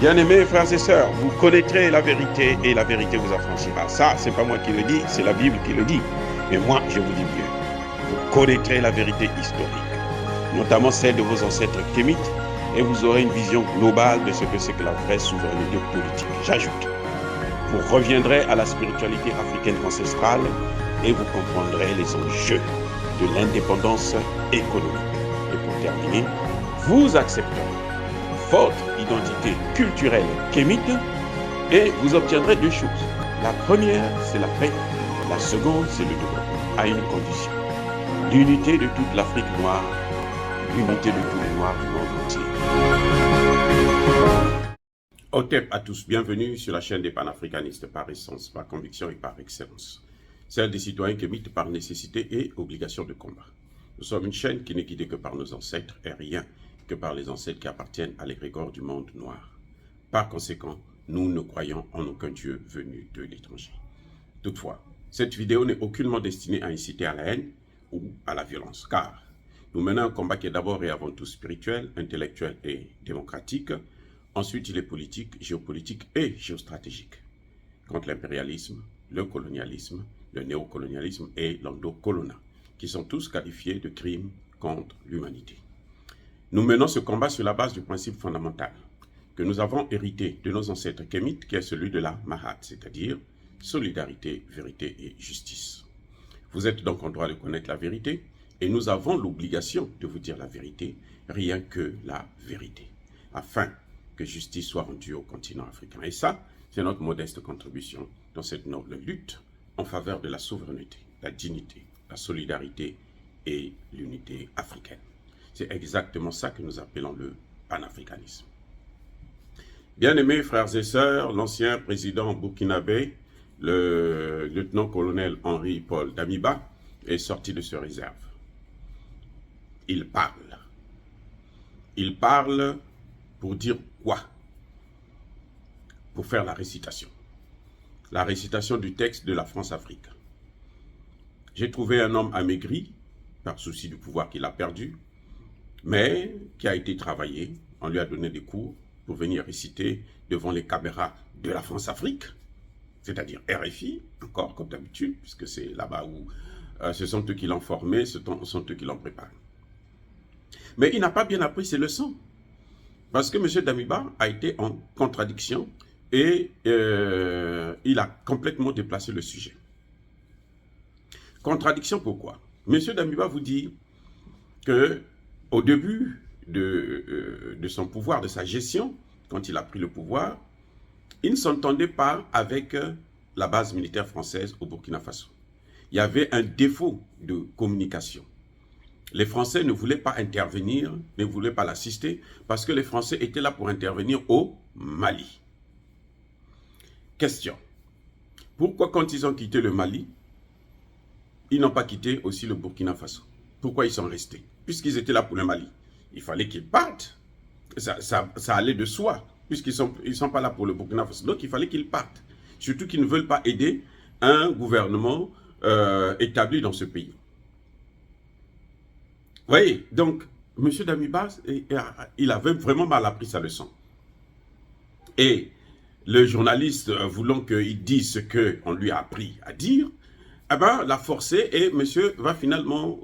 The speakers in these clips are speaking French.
Bien-aimés frères et sœurs, vous connaîtrez la vérité et la vérité vous affranchira. Ça, c'est pas moi qui le dis, c'est la Bible qui le dit. Mais moi, je vous dis mieux. Vous connaîtrez la vérité historique, notamment celle de vos ancêtres kémites, et vous aurez une vision globale de ce que c'est que la vraie souveraineté politique. J'ajoute, vous reviendrez à la spiritualité africaine ancestrale et vous comprendrez les enjeux de l'indépendance économique. Et pour terminer, vous accepterez votre identité culturelle kémite et vous obtiendrez deux choses. La première, c'est la paix. La seconde, c'est le développement, à une condition. L'unité de toute l'Afrique noire, l'unité de tous les Noirs du monde entier. Otep à tous, bienvenue sur la chaîne des panafricanistes par essence, par conviction et par excellence. Celle des citoyens kémites par nécessité et obligation de combat. Nous sommes une chaîne qui n'est guidée que par nos ancêtres et rien que par les ancêtres qui appartiennent à l'égrégore du monde noir. Par conséquent, nous ne croyons en aucun Dieu venu de l'étranger. Toutefois, cette vidéo n'est aucunement destinée à inciter à la haine ou à la violence, car nous menons un combat qui est d'abord et avant tout spirituel, intellectuel et démocratique. Ensuite, il est politique, géopolitique et géostratégique, contre l'impérialisme, le colonialisme, le néocolonialisme et l'endocolonat, qui sont tous qualifiés de crimes contre l'humanité. Nous menons ce combat sur la base du principe fondamental que nous avons hérité de nos ancêtres kémites, qui est celui de la Mahat, c'est-à-dire solidarité, vérité et justice. Vous êtes donc en droit de connaître la vérité et nous avons l'obligation de vous dire la vérité, rien que la vérité, afin que justice soit rendue au continent africain. Et ça, c'est notre modeste contribution dans cette noble lutte en faveur de la souveraineté, la dignité, la solidarité et l'unité africaine. C'est exactement ça que nous appelons le panafricanisme. Bien-aimés frères et sœurs, l'ancien président burkinabé, le lieutenant-colonel Henri-Paul Damiba, est sorti de sa réserve. Il parle. Il parle pour dire quoi? Pour faire la récitation. La récitation du texte de la France-Afrique. J'ai trouvé un homme amaigri, par souci du pouvoir qu'il a perdu, mais qui a été travaillé. On lui a donné des cours pour venir réciter devant les caméras de la France-Afrique, c'est-à-dire RFI, encore comme d'habitude, puisque c'est là-bas où ce sont eux qui l'ont formé, ce sont eux qui l'ont préparé. Mais il n'a pas bien appris ses leçons, parce que M. Damiba a été en contradiction et il a complètement déplacé le sujet. Contradiction pourquoi? M. Damiba vous dit que au début de son pouvoir, de sa gestion, quand il a pris le pouvoir, il ne s'entendait pas avec la base militaire française au Burkina Faso. Il y avait un défaut de communication. Les Français ne voulaient pas intervenir, ne voulaient pas l'assister, parce que les Français étaient là pour intervenir au Mali. Question. Pourquoi quand ils ont quitté le Mali, ils n'ont pas quitté aussi le Burkina Faso? Pourquoi ils sont restés? Puisqu'ils étaient là pour le Mali. Il fallait qu'ils partent. Ça allait de soi, puisqu'ils ne sont pas là pour le Burkina Faso. Donc il fallait qu'ils partent. Surtout qu'ils ne veulent pas aider un gouvernement établi dans ce pays. Vous voyez, donc, M. Damiba, il avait vraiment mal appris sa leçon. Et le journaliste, voulant qu'il dise ce qu'on lui a appris à dire, eh ben, l'a forcé et monsieur va finalement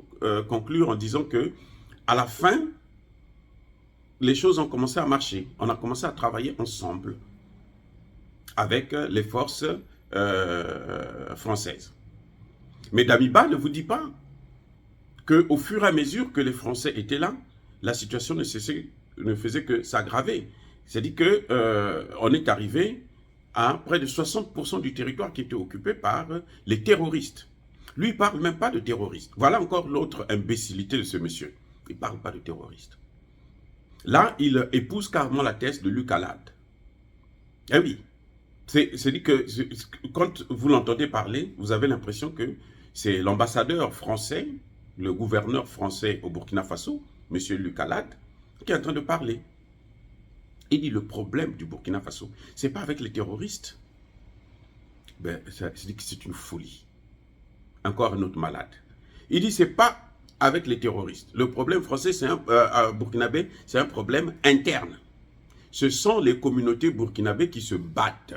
conclure en disant que à la fin, les choses ont commencé à marcher. On a commencé à travailler ensemble avec les forces françaises. Mais Damiba ne vous dit pas qu'au fur et à mesure que les Français étaient là, la situation ne faisait que s'aggraver. C'est-à-dire qu'on est arrivé à près de 60% du territoire qui était occupé par les terroristes. Lui, il ne parle même pas de terroristes. Voilà encore l'autre imbécilité de ce monsieur. Il ne parle pas de terroristes. Là, il épouse carrément la thèse de Luc Alade. Eh oui, c'est-à-dire que quand vous l'entendez parler, vous avez l'impression que c'est l'ambassadeur français, le gouverneur français au Burkina Faso, M. Luc Alade, qui est en train de parler. Il dit le problème du Burkina Faso, ce n'est pas avec les terroristes. Ben, c'est une folie. Encore un autre malade. Il dit ce n'est pas avec les terroristes. Le problème français, burkinabé, c'est un problème interne. ce sont les communautés burkinabées qui se battent.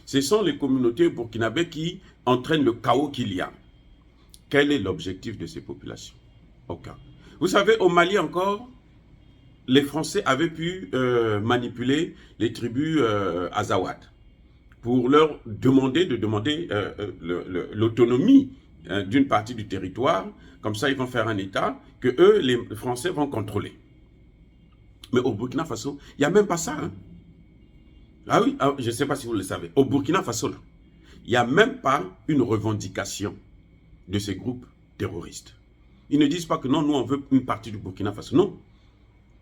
Ce sont les communautés burkinabées qui entraînent le chaos qu'il y a. Quel est l'objectif de ces populations? Aucun. Vous savez, au Mali encore, les Français avaient pu manipuler les tribus Azawad pour leur demander l'autonomie d'une partie du territoire. Comme ça, ils vont faire un État que eux, les Français, vont contrôler. Mais au Burkina Faso, il n'y a même pas ça. Hein. Ah oui, je ne sais pas si vous le savez. Au Burkina Faso, il n'y a même pas une revendication de ces groupes terroristes. Ils ne disent pas que non, nous on veut une partie du Burkina Faso. Non.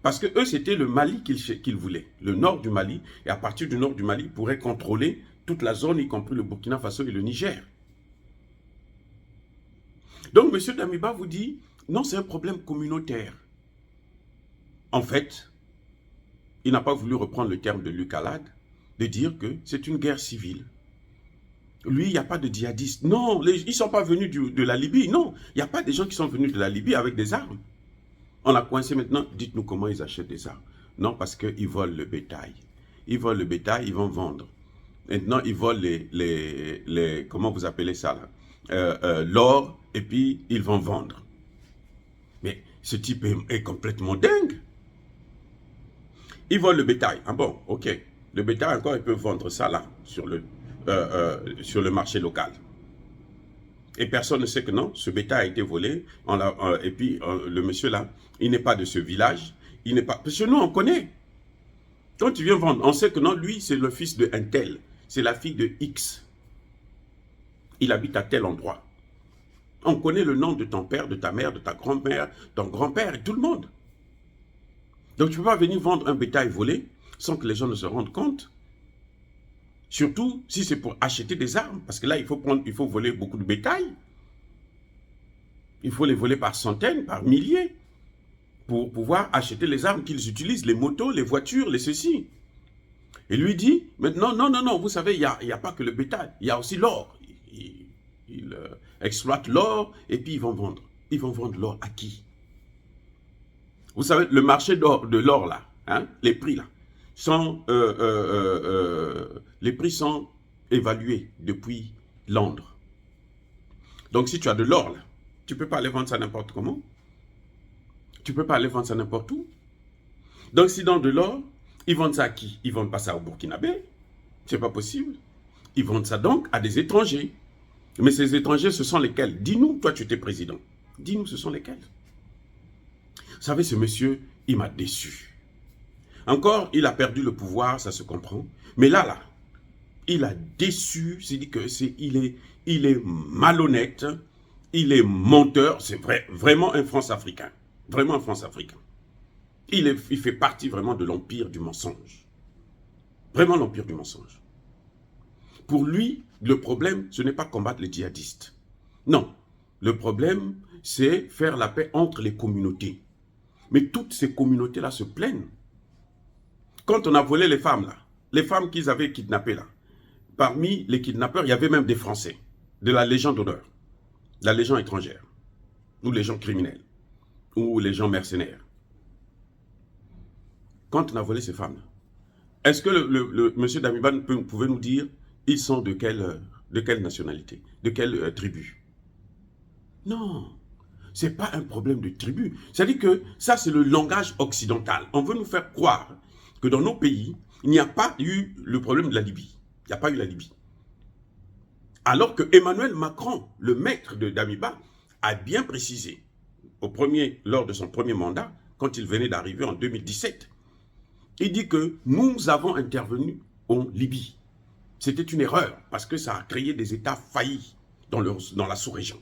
Parce que eux, c'était le Mali qu'ils voulaient. Le nord du Mali. Et à partir du nord du Mali, ils pourraient contrôler toute la zone, y compris le Burkina Faso et le Niger. Donc, M. Damiba vous dit, non, c'est un problème communautaire. En fait, il n'a pas voulu reprendre le terme de Luc Alad, de dire que c'est une guerre civile. Lui, il n'y a pas de djihadistes. Non, ils ne sont pas venus de la Libye. Non, il n'y a pas des gens qui sont venus de la Libye avec des armes. On a coincé maintenant. Dites-nous comment ils achètent des armes. Non, parce qu'ils volent le bétail. Ils volent le bétail, ils vont vendre. Maintenant, ils volent comment vous appelez ça là, l'or, et puis ils vont vendre. Mais ce type est complètement dingue. Ils volent le bétail. Ah bon, ok. Le bétail encore, ils peuvent vendre ça là, sur le marché local. Et personne ne sait que non, ce bétail a été volé. Et puis le monsieur là, il n'est pas de ce village. Il n'est pas. Parce que nous, on connaît. Quand tu viens vendre, on sait que non, lui, c'est le fils de un tel. C'est la fille de X. Il habite à tel endroit. On connaît le nom de ton père, de ta mère, de ta grand-mère, ton grand-père et tout le monde. Donc tu ne peux pas venir vendre un bétail volé sans que les gens ne se rendent compte. Surtout si c'est pour acheter des armes. Parce que là, il faut voler beaucoup de bétail. Il faut les voler par centaines, par milliers. Pour pouvoir acheter les armes qu'ils utilisent, les motos, les voitures, les ceci. Et lui dit, maintenant, non, vous savez, il n'y a pas que le bétail, il y a aussi l'or. Ils exploitent l'or et puis ils vont vendre. Ils vont vendre l'or à qui? Vous savez, le marché de l'or là, hein, les prix là, les prix sont évalués depuis Londres. Donc si tu as de l'or là, tu ne peux pas aller vendre ça n'importe comment. Tu ne peux pas aller vendre ça n'importe où. Donc si dans de l'or, ils vendent ça à qui? Ils ne vendent pas ça au Burkinabé. C'est pas possible. Ils vendent ça donc à des étrangers. Mais ces étrangers, ce sont lesquels? Dis-nous, toi tu étais président. Dis-nous, ce sont lesquels? Vous savez, ce monsieur, il m'a déçu. Encore, il a perdu le pouvoir, ça se comprend. Mais là, il a déçu, c'est dit que il est malhonnête, il est menteur, c'est vraiment un France-Africain. Vraiment un France-Africain. Il fait partie vraiment de l'empire du mensonge. Vraiment l'empire du mensonge. Pour lui, le problème, ce n'est pas combattre les djihadistes. Non. Le problème, c'est faire la paix entre les communautés. Mais toutes ces communautés-là se plaignent. Quand on a volé les femmes, là, les femmes qu'ils avaient kidnappées, là, parmi les kidnappeurs, il y avait même des Français, de la Légion d'honneur, de la Légion étrangère, ou les gens criminels, ou les gens mercenaires. Quand on a volé ces femmes, est-ce que le monsieur Damiba pouvait nous dire, ils sont de quelle nationalité, de quelle tribu? Non, ce n'est pas un problème de tribu. C'est-à-dire que ça, c'est le langage occidental. On veut nous faire croire que dans nos pays, il n'y a pas eu le problème de la Libye. Il n'y a pas eu la Libye. Alors que Emmanuel Macron, le maître de Damiba, a bien précisé, lors de son premier mandat, quand il venait d'arriver en 2017, il dit que nous avons intervenu en Libye. C'était une erreur, parce que ça a créé des États faillis dans la sous-région.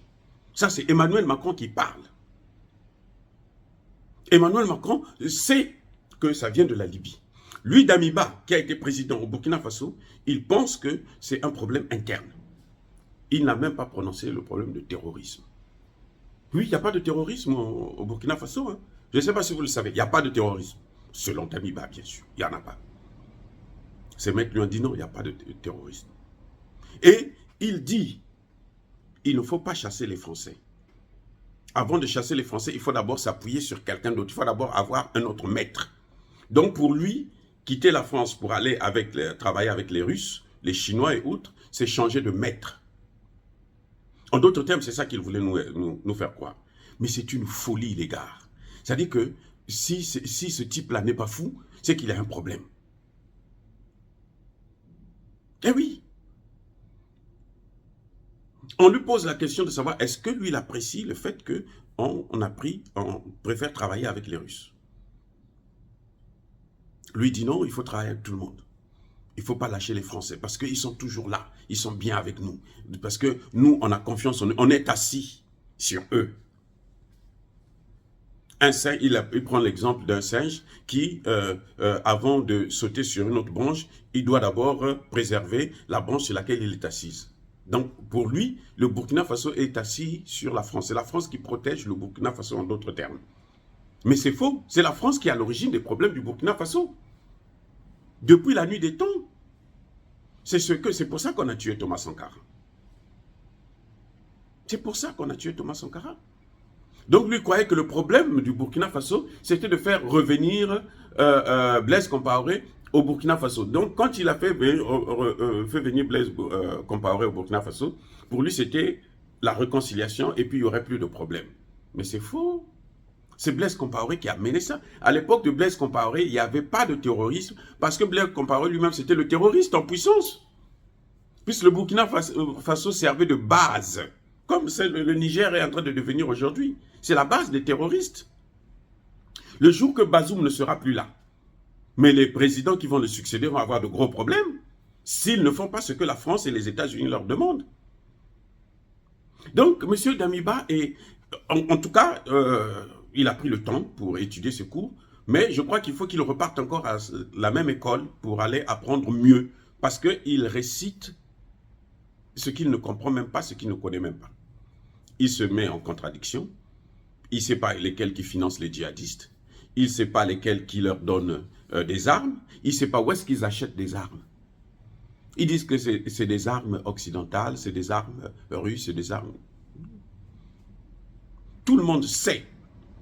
Ça, c'est Emmanuel Macron qui parle. Emmanuel Macron sait que ça vient de la Libye. Lui, Damiba, qui a été président au Burkina Faso, il pense que c'est un problème interne. Il n'a même pas prononcé le problème de terrorisme. Oui, il n'y a pas de terrorisme au Burkina Faso. Hein. Je ne sais pas si vous le savez, il n'y a pas de terrorisme. Selon Damiba, bien sûr, il n'y en a pas. Ces mecs lui ont dit non, il n'y a pas de terrorisme. Et il dit, il ne faut pas chasser les Français. Avant de chasser les Français, il faut d'abord s'appuyer sur quelqu'un d'autre. Il faut d'abord avoir un autre maître. Donc pour lui, quitter la France pour aller travailler avec les Russes, les Chinois et autres, c'est changer de maître. En d'autres termes, c'est ça qu'ils voulaient nous faire croire. Mais c'est une folie, les gars. C'est-à-dire que si ce type-là n'est pas fou, c'est qu'il a un problème. Eh oui. On lui pose la question de savoir, est-ce que lui, il apprécie le fait qu'on préfère travailler avec les Russes? Lui dit non, il faut travailler avec tout le monde. Il ne faut pas lâcher les Français parce qu'ils sont toujours là. Ils sont bien avec nous. Parce que nous, on a confiance en eux. On est assis sur eux. Un singe, il prend l'exemple d'un singe qui, avant de sauter sur une autre branche, il doit d'abord préserver la branche sur laquelle il est assis. Donc, pour lui, le Burkina Faso est assis sur la France. C'est la France qui protège le Burkina Faso en d'autres termes. Mais c'est faux. C'est la France qui est à l'origine des problèmes du Burkina Faso. Depuis la nuit des temps. C'est pour ça qu'on a tué Thomas Sankara. C'est pour ça qu'on a tué Thomas Sankara. Donc lui croyait que le problème du Burkina Faso, c'était de faire revenir Blaise Compaoré au Burkina Faso. Donc quand il a fait venir Blaise Compaoré au Burkina Faso, pour lui c'était la réconciliation et puis il n'y aurait plus de problème. Mais c'est faux. C'est Blaise Compaoré qui a mené ça. À l'époque de Blaise Compaoré, il n'y avait pas de terrorisme parce que Blaise Compaoré lui-même, c'était le terroriste en puissance. Puisque le Burkina Faso servait de base, comme le Niger est en train de devenir aujourd'hui. C'est la base des terroristes. Le jour que Bazoum ne sera plus là, mais les présidents qui vont le succéder vont avoir de gros problèmes s'ils ne font pas ce que la France et les États-Unis leur demandent. Donc, M. Damiba est, en tout cas, il a pris le temps pour étudier ce cours, mais je crois qu'il faut qu'il reparte encore à la même école pour aller apprendre mieux, parce qu'il récite ce qu'il ne comprend même pas, ce qu'il ne connaît même pas. Il se met en contradiction, il ne sait pas lesquels qui financent les djihadistes, il ne sait pas lesquels qui leur donnent des armes, il ne sait pas où est-ce qu'ils achètent des armes. Ils disent que c'est des armes occidentales, c'est des armes russes, c'est des armes... Tout le monde sait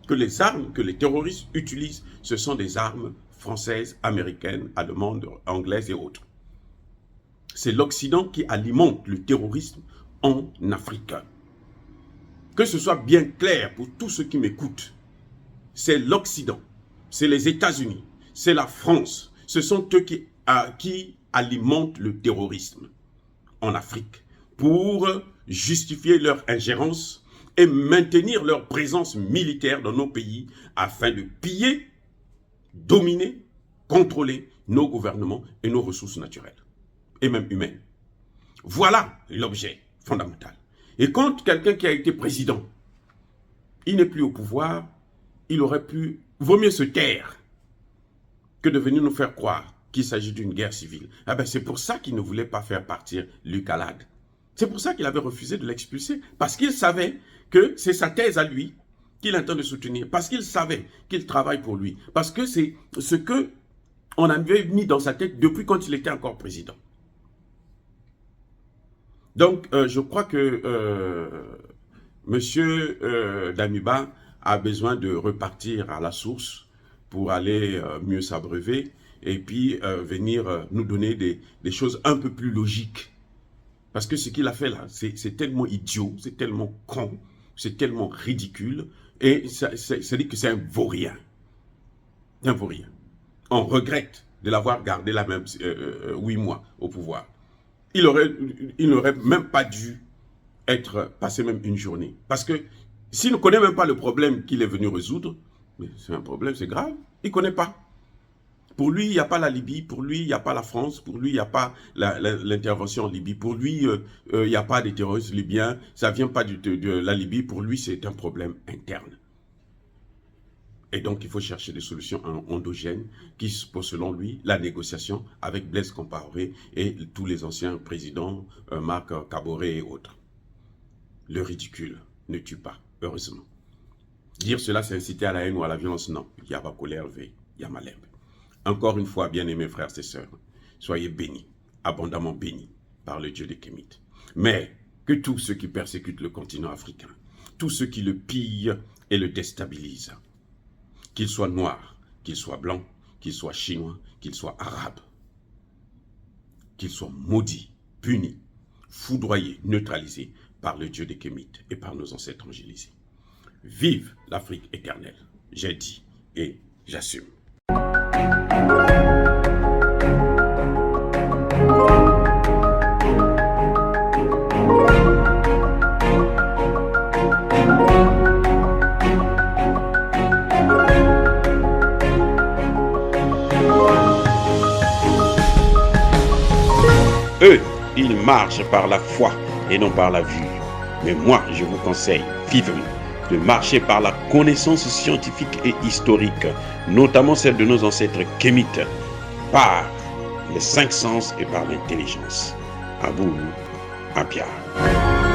que les armes que les terroristes utilisent, ce sont des armes françaises, américaines, allemandes, anglaises et autres. C'est l'Occident qui alimente le terrorisme en Afrique. Que ce soit bien clair pour tous ceux qui m'écoutent, c'est l'Occident, c'est les États-Unis, c'est la France, ce sont eux qui alimentent le terrorisme en Afrique pour justifier leur ingérence et maintenir leur présence militaire dans nos pays afin de piller, dominer, contrôler nos gouvernements et nos ressources naturelles et même humaines. Voilà l'objet fondamental. Et quand quelqu'un qui a été président, il n'est plus au pouvoir, il aurait pu, vaut mieux se taire que de venir nous faire croire qu'il s'agit d'une guerre civile. Ah ben c'est pour ça qu'il ne voulait pas faire partir Luc Alade. C'est pour ça qu'il avait refusé de l'expulser, parce qu'il savait que c'est sa thèse à lui qu'il entend de soutenir, parce qu'il savait qu'il travaille pour lui, parce que c'est ce qu'on avait mis dans sa tête depuis quand il était encore président. Donc, je crois que M. Damiba a besoin de repartir à la source pour aller mieux s'abreuver et puis venir nous donner des choses un peu plus logiques. Parce que ce qu'il a fait là, c'est tellement idiot, c'est tellement con, c'est tellement ridicule et ça dit que c'est un vaurien. Un vaurien. On regrette de l'avoir gardé là même 8 mois au pouvoir. Il n'aurait même pas dû passer même une journée. Parce que s'il ne connaît même pas le problème qu'il est venu résoudre, c'est un problème, c'est grave, il ne connaît pas. Pour lui, il n'y a pas la Libye, pour lui, il n'y a pas la France, pour lui, il n'y a pas l'intervention en Libye, pour lui, il n'y a pas des terroristes libyens, ça ne vient pas de la Libye, pour lui, c'est un problème interne. Et donc, il faut chercher des solutions endogènes qui, selon lui, la négociation avec Blaise Compaoré et tous les anciens présidents, Marc Kaboré et autres. Le ridicule ne tue pas, heureusement. Dire cela, c'est inciter à la haine ou à la violence, non. Il y a Bakolé, il y a Malherbe. Encore une fois, bien-aimés frères et sœurs, soyez bénis, abondamment bénis par le Dieu des Kémites. Mais que tous ceux qui persécutent le continent africain, tous ceux qui le pillent et le déstabilisent, qu'ils soient noirs, qu'ils soient blancs, qu'ils soient chinois, qu'ils soient arabes, qu'ils soient maudits, punis, foudroyés, neutralisés par le Dieu des Kémites et par nos ancêtres angélisés. Vive l'Afrique éternelle, j'ai dit et j'assume. Eux, ils marchent par la foi et non par la vue. Mais moi, je vous conseille vivement de marcher par la connaissance scientifique et historique, notamment celle de nos ancêtres kémites, par les 5 sens et par l'intelligence. À vous, à Pierre.